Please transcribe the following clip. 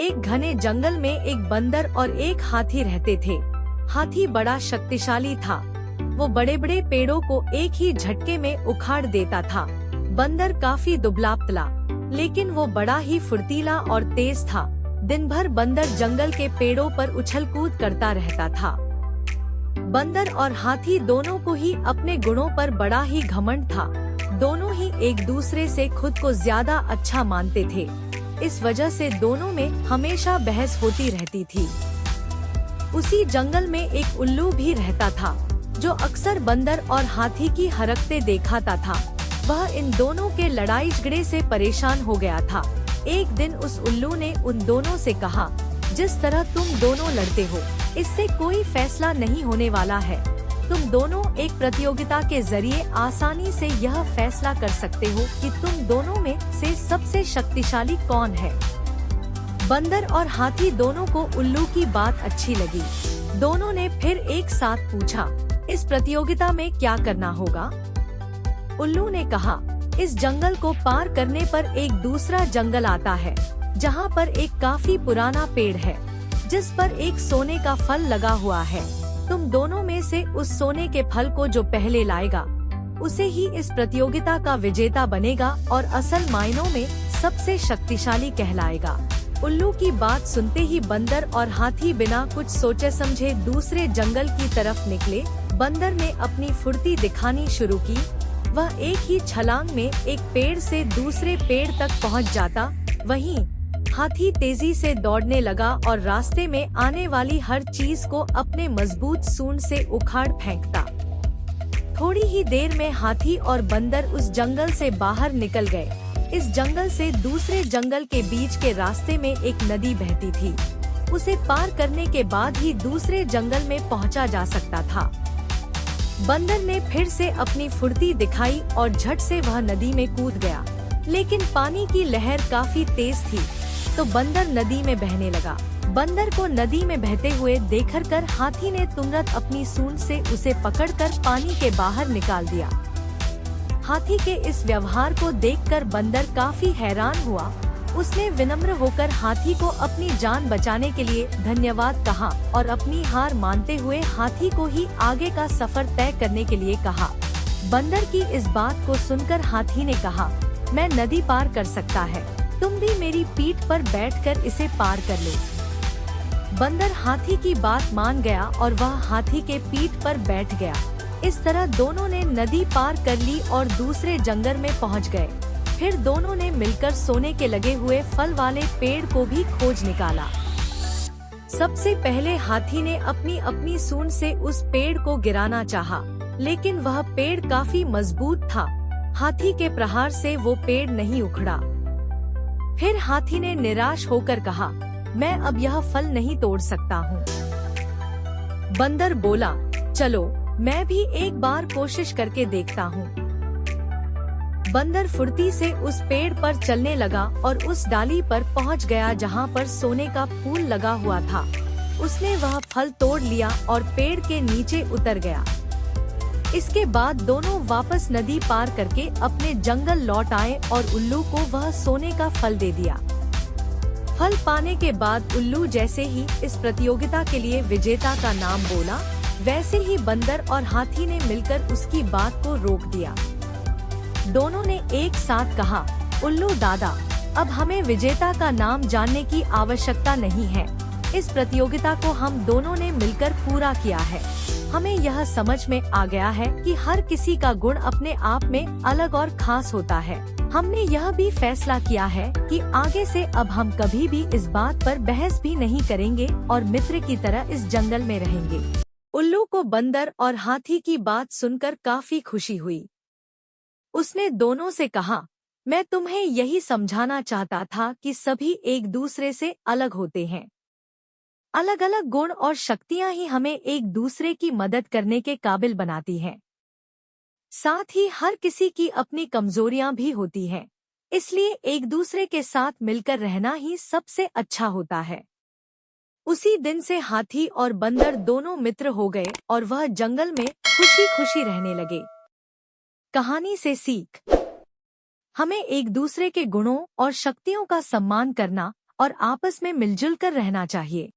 एक घने जंगल में एक बंदर और एक हाथी रहते थे। हाथी बड़ा शक्तिशाली था। वो बड़े बड़े पेड़ों को एक ही झटके में उखाड़ देता था। बंदर काफी दुबला पतला, लेकिन वो बड़ा ही फुर्तीला और तेज था। दिन भर बंदर जंगल के पेड़ों पर उछल कूद करता रहता था। बंदर और हाथी दोनों को ही अपने गुणों पर बड़ा ही घमंड था। दोनों ही एक दूसरे से खुद को ज्यादा अच्छा मानते थे। इस वजह से दोनों में हमेशा बहस होती रहती थी। उसी जंगल में एक उल्लू भी रहता था, जो अक्सर बंदर और हाथी की हरकतें दिखाता था। वह इन दोनों के लड़ाई झगड़े से परेशान हो गया था। एक दिन उस उल्लू ने उन दोनों से कहा, जिस तरह तुम दोनों लड़ते हो, इससे कोई फैसला नहीं होने वाला है। तुम दोनों एक प्रतियोगिता के जरिए आसानी से यह फैसला कर सकते हो कि तुम दोनों में से सबसे शक्तिशाली कौन है। बंदर और हाथी दोनों को उल्लू की बात अच्छी लगी। दोनों ने फिर एक साथ पूछा, इस प्रतियोगिता में क्या करना होगा? उल्लू ने कहा, इस जंगल को पार करने पर एक दूसरा जंगल आता है, जहाँ पर एक काफी पुराना पेड़ है, जिस पर एक सोने का फल लगा हुआ है। तुम दोनों में से उस सोने के फल को जो पहले लाएगा, उसे ही इस प्रतियोगिता का विजेता बनेगा और असल मायनों में सबसे शक्तिशाली कहलाएगा। उल्लू की बात सुनते ही बंदर और हाथी बिना कुछ सोचे समझे दूसरे जंगल की तरफ निकले। बंदर ने अपनी फुर्ती दिखानी शुरू की। वह एक ही छलांग में एक पेड़ से दूसरे पेड़ तक पहुंच जाता। वहीं हाथी तेजी से दौड़ने लगा और रास्ते में आने वाली हर चीज को अपने मजबूत सूंड से उखाड़ फेंकता। थोड़ी ही देर में हाथी और बंदर उस जंगल से बाहर निकल गए। इस जंगल से दूसरे जंगल के बीच के रास्ते में एक नदी बहती थी। उसे पार करने के बाद ही दूसरे जंगल में पहुंचा जा सकता था। बंदर ने फिर से अपनी फुर्ती दिखाई और झट से वह नदी में कूद गया, लेकिन पानी की लहर काफी तेज थी, तो बंदर नदी में बहने लगा। बंदर को नदी में बहते हुए देखकर हाथी ने तुरंत अपनी सूंड से उसे पकड़कर पानी के बाहर निकाल दिया। हाथी के इस व्यवहार को देखकर बंदर काफी हैरान हुआ। उसने विनम्र होकर हाथी को अपनी जान बचाने के लिए धन्यवाद कहा और अपनी हार मानते हुए हाथी को ही आगे का सफर तय करने के लिए कहा। बंदर की इस बात को सुनकर हाथी ने कहा, मैं नदी पार कर सकता है, तुम भी मेरी पीठ पर बैठकर इसे पार कर लो। बंदर हाथी की बात मान गया और वह हाथी के पीठ पर बैठ गया। इस तरह दोनों ने नदी पार कर ली और दूसरे जंगल में पहुंच गए। फिर दोनों ने मिलकर सोने के लगे हुए फल वाले पेड़ को भी खोज निकाला। सबसे पहले हाथी ने अपनी अपनी सूंड से उस पेड़ को गिराना चाहा, लेकिन वह पेड़ काफी मजबूत था। हाथी के प्रहार से वो पेड़ नहीं उखड़ा। फिर हाथी ने निराश होकर कहा, मैं अब यह फल नहीं तोड़ सकता हूँ। बंदर बोला, चलो मैं भी एक बार कोशिश करके देखता हूँ। बंदर फुर्ती से उस पेड़ पर चलने लगा और उस डाली पर पहुँच गया जहाँ पर सोने का फूल लगा हुआ था। उसने वह फल तोड़ लिया और पेड़ के नीचे उतर गया। इसके बाद दोनों वापस नदी पार करके अपने जंगल लौट आए और उल्लू को वह सोने का फल दे दिया। फल पाने के बाद उल्लू जैसे ही इस प्रतियोगिता के लिए विजेता का नाम बोला, वैसे ही बंदर और हाथी ने मिलकर उसकी बात को रोक दिया। दोनों ने एक साथ कहा, उल्लू दादा, अब हमें विजेता का नाम जानने की आवश्यकता नहीं है। इस प्रतियोगिता को हम दोनों ने मिलकर पूरा किया है। हमें यह समझ में आ गया है कि हर किसी का गुण अपने आप में अलग और खास होता है। हमने यह भी फैसला किया है कि आगे से अब हम कभी भी इस बात पर बहस भी नहीं करेंगे और मित्र की तरह इस जंगल में रहेंगे। उल्लू को बंदर और हाथी की बात सुनकर काफी खुशी हुई। उसने दोनों से कहा, मैं तुम्हें यही समझाना चाहता था कि सभी एक दूसरे से अलग होते हैं। अलग अलग गुण और शक्तियां ही हमें एक दूसरे की मदद करने के काबिल बनाती हैं। साथ ही हर किसी की अपनी कमजोरियां भी होती हैं। इसलिए एक दूसरे के साथ मिलकर रहना ही सबसे अच्छा होता है। उसी दिन से हाथी और बंदर दोनों मित्र हो गए और वह जंगल में खुशी खुशी रहने लगे। कहानी से सीख, हमें एक दूसरे के गुणों और शक्तियों का सम्मान करना और आपस में मिलजुल कर रहना चाहिए।